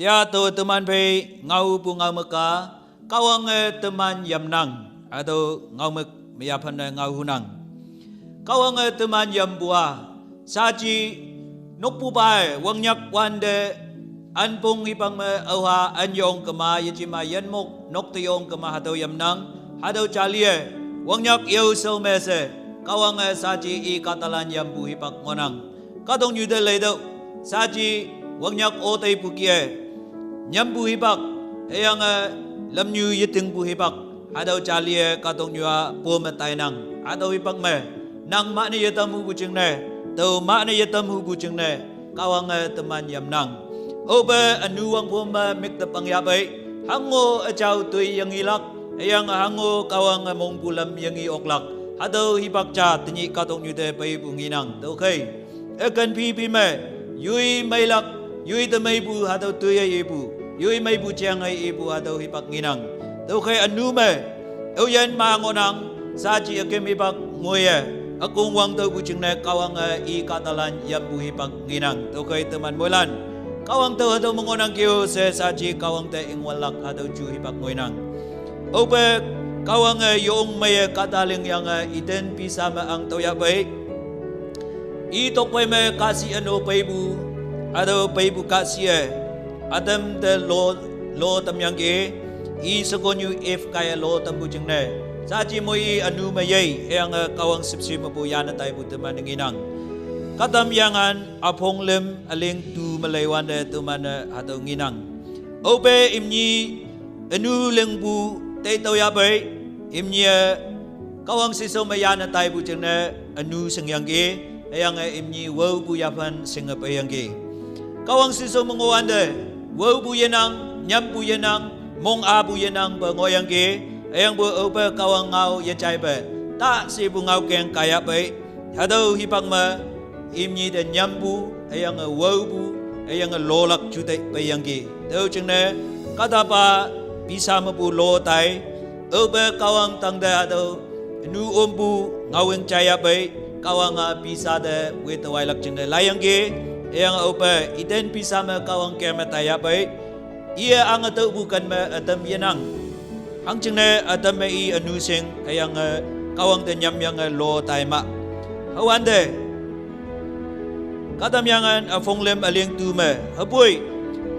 Tia tu teman pe ngau pu ngau meka kawang teman yam nang atau ngau mek miapan ngau hunang. Kawang teman yam buah saji nok pu bai wang nyak wande an pung hipang me auha an yong kema yajima yan mok nok tiyong kema hatau yam nang hatau chalie wang nyak yau so mese kawang saji I katalan yam bu hipak ngonang. Kadong yude ledo saji wang nyak o tay pukie nyam bu hipak eyang lam nyu yiting bu hipak hadau chalie katong nyua po metai nang hadau hipak me nang mak ni yatam hu bu ching ne tau mak ni yatam hu bu ching ne kawang teman yam nang obe anu wang po me mik te pang yabai hango achau tui yang ilak eyang hango kawang mong bulam yang I oklak hadau hipak cha tinyi katong nyude pai bu nginang tau kai ekan pi me yui mai lak yui te mai bu hadau tui ai bu yui mai bu chiang ai ibu atau hipak nginang tau kai anu me euyen ma ngonang saji akem hipak ngoye akung wang tau bu ching ne kawang I katalan yam bu hipak nginang tau kai teman molan kawang tau atau mengonang kio se saji kawang te ingwalak atau ju hipak ngoinang ope kawang yong me kataling yang iten pisa ma ang tau ya baik I tok pai me kasi ano pai bu atau pai bu kasi Adam te lo tam yang ke I sekonyu if kaya lo tam bujeng ne saji moi anu mayai yang kawang sipsi mabu yana tai bu teman nginang katam yangan apong lem aling tu malaiwan de teman atau nginang obe imni anu lengbu te tau ya bai imni kawang siso mayana tai bujeng ne anu seng yang ke yang imni wau bu yapan seng apa yang ke kawang siso mengowan de Wau bu yenang, nyam bu yenang, mong a bu yenang ba ngoyang ke, ayang bu opa kawang ngau ye chai ba, tak si bu ngau keng kaya ba, hadau hipak ma, imni dan nyam bu, ayang wau bu, ayang lolak jutai ba yang ke, tau cheng ne, kata pa bisa ma bu lo tai, opa kawang tang da hadau, nu bu ngau yang chaya ba, kawang bisa da wetawai lak cheng ne, layang ke. Yang opa iten pisa me kawang ke metaya baik ia ang atau bukan me atam yenang hang cheng ne atam me I anu sing yang kawang te nyam yang lo tai ma hawan de katam yangan afong lem aling tu me hapui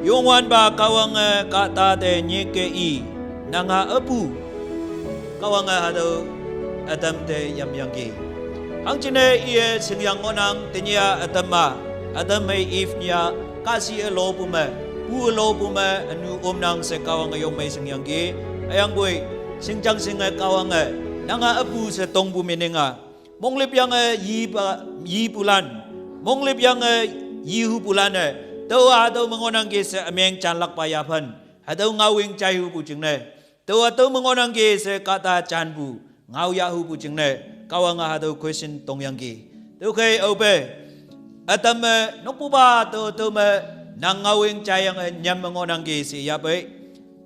yongwan ba kawang kata te nyeke I nanga apu kawang hado atam te yam yang ki hang cheng ne ia sing yang ngonang tenya atam ma Adam may if niya kasi alo pume anu nang se kawang ayong may singyang ki ayang boy singjang singa kawang nanga apu se tong bumininga monglip yang yi bulan monglip yang yi hu bulan tau atau mengonang ki se ameng chanlak payapan atau ngawing cai hu bu jingne tau atau mengonang ki se kata chanbu ngaw ya hu bu jingne kawang atau question tong yang ki tau kai obe atam nok puba tu me nang ngawing cayang nyam mengonang ke si ya baik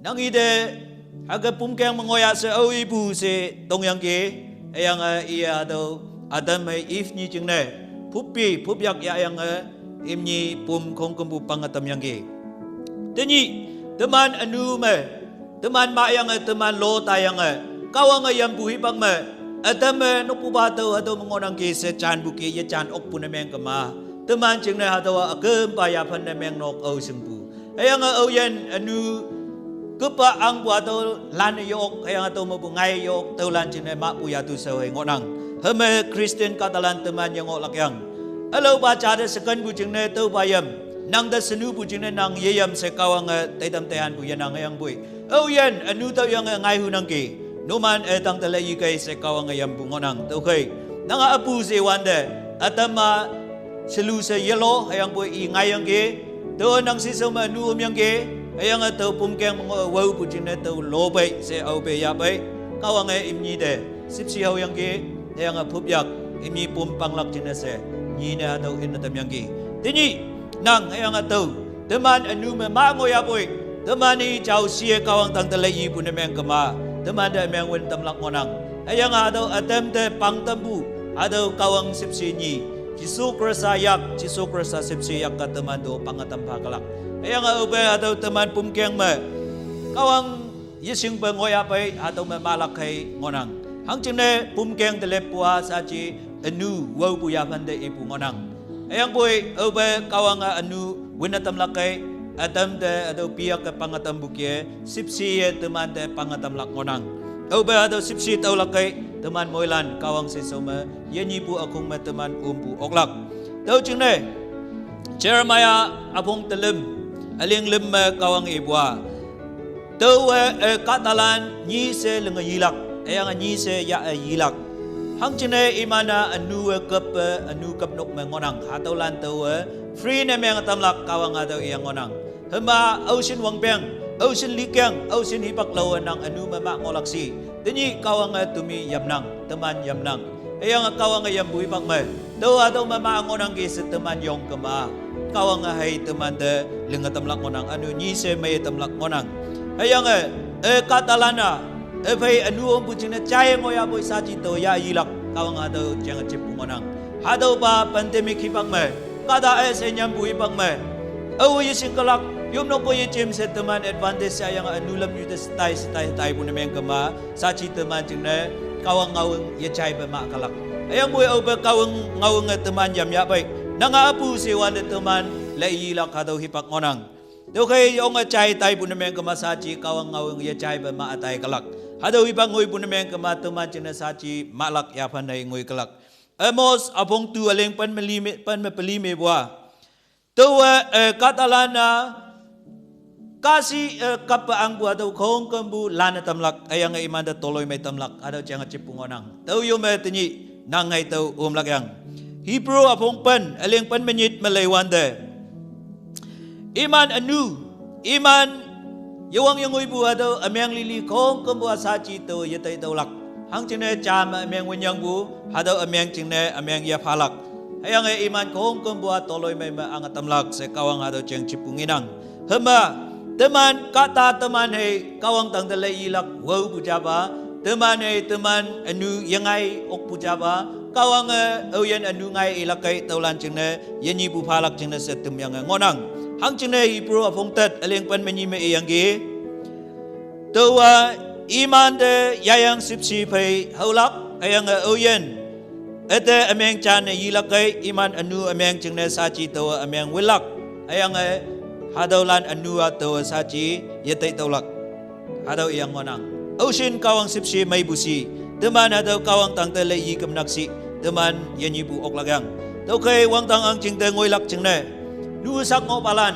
nang ide aga pumkeng mengoya se au ibu se tong yang ke yang ia atau atam if ni jeng ne pupi pupyak ya yang imni pum kong kembu pangatam yang ke teni teman anu me teman mak yang teman lo tayang kawang yang buhi bang me atam nok puba tu atau mengonang ke se chan buki ya chan ok punameng kema teman cheng ne hatawa agem pa ya phan ne meng nok au singpu ayang au yen anu kepa ang bu atau lan yok ayang atau mabu ngai yok tau lan cheng ne ma pu ya tu so hai ngonang heme Kristen katalan teman yang ok lakyang alo ba cha de sekan bu cheng ne tau bayam nang da senu bu cheng ne nang yeyam se kawang taitam tehan bu yanang ayang bui au yen anu tau yang ngai hu nang ki numan tang tele yi kai se kawang ayam bu ngonang tau kai nang apu se wande atama selu se yelo ayang boy I ngayang ke to nang si so ma nu yang ke ayang to pumkeng wau bu jin ne to lo bai se au be ya bai kawang imni de sipsi hau yang ke ayang phup yak imni pum panglak jin se ni na to in tam yang ke tini nang ayang to teman anu me ma ngo ya boy teman ni chau sie kawang tang te lai bu ne meng kama teman de meng wen tam lak ngonang ayang ado atem te pang tambu ado kawang sipsi ni Jisu Krista yak Jisu Krista sipsi yak kateman do pangatam pakalak ayang ube atau teman pumkeng me kawang yising pengoya pai atau memalakai ngonang hang cene pumkeng telepua saji anu wau puya pande ibu ngonang ayang boy ube kawang anu winatam lakai adam de atau pihak ke pangatam bukie sipsi teman de pangatam lak ngonang ube atau sipsi tau lakai teman moilan kawang sesoma yenyi pu akung me teman umpu oklak tau cene Jeremiah apong telem aling lem kawang ibwa tau katalan nyi se lenga yilak ayang nyi se ya yilak hang cene imana anu kap nok mengonang hatau lan tau free ne meng tamlak kawang atau iyang ngonang hema ausin wangpeng ausin likyang ausin hipak lawan nang anu mama ngolaksi denyi kawang tumi yamnang teman yamnang ayang kawang yam bui pak me tau atau mama ngonang ge teman yong kema kawang hai teman de lenga tamlak ngonang anu nyi se me tamlak ngonang ayang katalana fai anu om pucina cai ngoya boy saji to ya yilak kawang atau jangan cipu ngonang hadau ba pandemik hipak me kada se nyambu hipak me au yising kalak yum no boy cim se teman advantage ayang anu lam yu de stai pun meng kema saji teman jingna kawang ngawang ye cai ba mak kalak ayang boy au ba kawang ngawang teman jam ya baik nanga apu se wan teman la yilak hadau hipak ngonang Dau kay yung chay tay pun naman kamasachi kawang ngawang ya chay ba maatay kalak. Hadaw ibang ngoy pun naman kamatuman chinasachi malak yapan na ngoy kalak. Amos apong tu aling pan mapalimi buwa. Tawa katalana kasi kapaang buwa daw kong kambu lana tamlak ayang imanda toloy may tamlak adaw jangan cipungonang. Taw yung matinyi nangay taw umlakyang. Hebrew apong pan aling pan menyit malaywande. Iman anu, iman yawang yang ibu ada amyang lili kong kembuat saci tu yetai taulak. Hang cina jam amyang wenyang bu, ada amyang cina amyang ya falak. Ayang iman kong kembuat toloi memang angat tamlak sekawang ada ceng cipunginang. Hema teman kata teman hei kawang tang telai ilak wau pujaba. Teman hei teman anu yang ai ok pujaba. Kawang oyen anu ngai ilakai taulan cina yenyi bu falak cina setem yang ngonang. Hang cina Hebrew apong tat aling pan menyime iyang gi tawa iman de yayang sipsi pay haulak ayang oyen ete ameng chan yilakay iman anu ameng cingna sachi tawa ameng wilak ayang hadaulan anu tawa sachi yetay taulak hadaw iyang ngonang ocean kawang sipsi may busi teman hadaw kawang tang tele yi kamnaksi teman yanyibu oklagang taw kay wang tang ang cingta ngoylak cingna nusak ngopalan,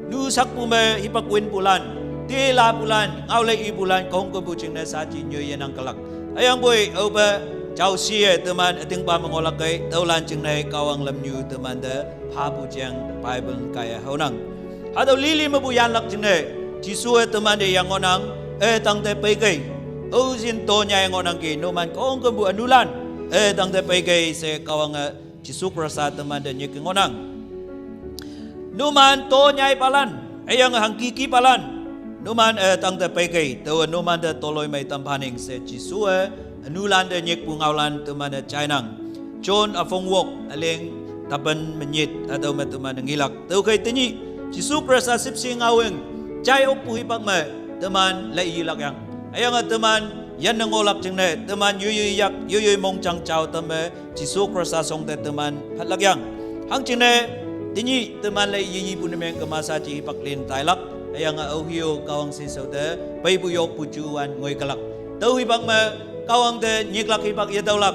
nusak pume hipakwin pulan, tila pulan, ngawlay ibulan, kong kebucing na saji nyo yan ang kalak. Ayang boy, oba, chow siye teman ating pa mangolak kay, taulan cing na kawang lam nyo teman da, pabu jang Bible kaya haunang. Hadaw lili mabuyan lak cing na, jisuwe teman de yang ngonang, tang te paygay, o sin to nya yang ngonang ki, numan kong kebu anulan, tang te paygay se kawang jisukrasa teman da nyek ngonang. Numan to nyai palan, ayang hangkiki palan. Numan tang te pegay, tawa numan de toloy may tampaning se jisue, anulan de nyek pungawlan teman de chainang. John afong wok, aling taban menyit atau teman ngilak. Tawa kay tinyi, jisu prasa sipsi ngaweng, chay ok puhipak me, teman lai ilak yang. Ayang teman yan nangolak jeng ne, teman yuyak yuy mong chang chow tame, jisu prasa song te teman hatlak yang. Hang jeng ne, Tinyi teman lai yi pun memang kemasa ci paklin tailak ayang auhio kawang sisau te pai buyok pujuan ngoi kalak tau hibak me kawang te nyiklak hibak ya taulak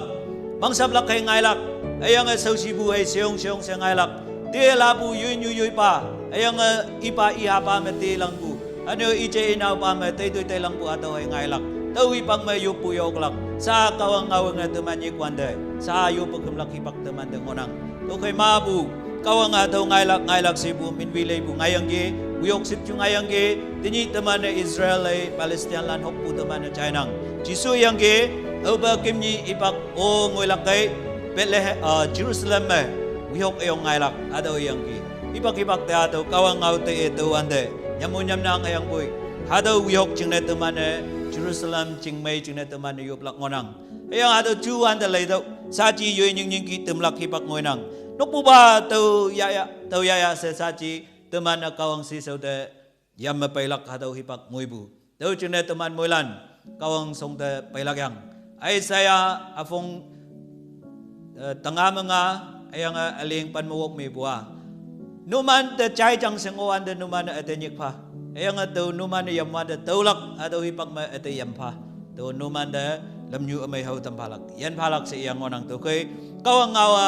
mangsablak kay ngailak ayang sau sibu ay seong se ngailak te labu yuy pa ayang ipa iha pa me te lang bu ano ije inaw pa me te lang bu atau ay ngailak tau hibak me yu puyok lak sa kawang ngawang teman nyikwande sa yu pagkamlak hibak teman de ngonang to kay mabu kawang atau ngailak sibu minwilay bu ngayang gi buyok sip chu ngayang gi tinyi teman Israel ay Palestine lan hokpu teman Chainang jisu yang gi oba kimni ipak o ngoylak kay Jerusalem me buyok ayong ngailak atau yang gi ipak te atau kawang ngau te ito ande nyamunyam na ngayang boy hadaw buyok jingne teman Jerusalem jingmay jingne teman yuplak ngonang ayang hadaw chu ande lay daw saji yoy nying ki temlak hipak ngonang Nukpuba tau yaya se saji teman kawang si saude yam pelak hadau hipak muibu teu chune teman moilan kawang song te pelak yang ai saya afong tengah menga ayang aling pan muwok mi bua numan te chai chang sengoan de numan ate nyik pha ayang tu numan yam wan de tolak hadau hipak ma ate yam pha tu numan de lam nyu amai hau tam phalak yan phalak se yang ngonang tu kai kawang ngawa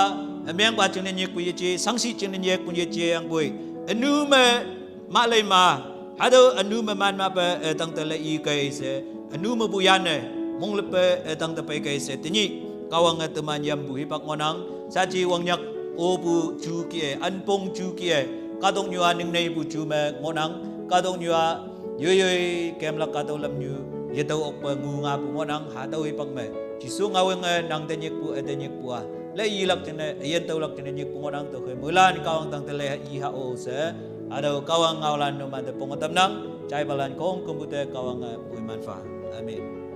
miang ba chung ne nyik ku ye sangsi chung ne nyik ku ye yang bui anu ma lai ma hado anu man ma pa tang te le i kai se anu ma bu yan ne mong le pe tang te pe kai se tinyi kawang teman yam bu hipak ngonang sa chi wang nyak o bu chu kie an pong chu kie ka dong nyua ning nei bu chu ma ngonang ka dong nyua yoi kem la ka do lam nyu ye tau ok ngu nga bu ngonang ha tau hipak me chi su nga weng nang te nyik pu a le i lak tene yen tau lak tene nyik pu ngonang to khoi mulan kawang tang te le i ha o se ado kawang ngawlan no man te pong tam nang chai balan kong kumbute kawang muiman fa amin.